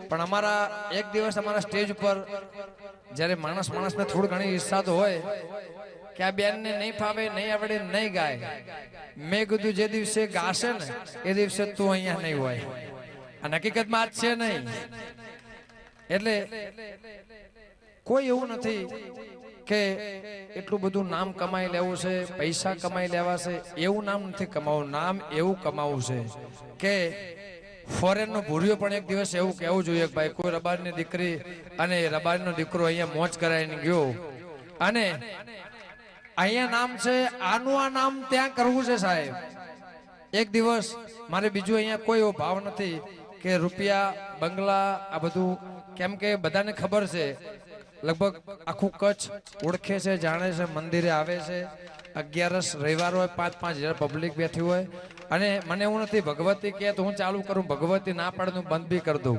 પણ અમારા એક દિવસ અમારા સ્ટેજ ઉપર જ્યારે માણસને થોડી ઘણી ઈચ્છા તો હોય કે આ બેનને નહીં ફાવે, નહીં આવડે, નહીં ગાય, મેં કીધું જે દિવસે ગાશે ને એ દિવસે તું અહીંયા નહીં હોય. અને હકીકતમાં આજ છે નહીં. એટલે કોઈ એવું નથી કે એટલું બધું નામ કમાઈ લેવું છે, પૈસા કમાઈ લેવા છે, એવું નામ નથી કમાવું. નામ એવું કમાવું છે કે ફોરેન નો ભૂરિયો પણ એક દિવસ એવું કહેવું જોઈએ કે ભાઈ કોઈ રબારની દીકરી અને રબારીનો દીકરો અહીંયા મોજ કરાવીને ગયો અને અહીંયા નામ છે, આનું આ નામ ત્યાં કરવું છે સાહેબ. એક દિવસ મારે બીજું અહીંયા કોઈ એવો ભાવ નથી કે રૂપિયા, બંગલા, આ બધું. કેમ કે બધાને ખબર છે, લગભગ આખું કચ્છ ઓળખે છે, જાણે છે, મંદિરે આવે છે. 11 રવિવાર હોય, 5,000 પબ્લિક બેઠી હોય. અને મને એવું નથી ભગવતી કે તો હું ચાલુ કરું, ભગવતી ના પાડે હું બંધ બી કરી દઉં.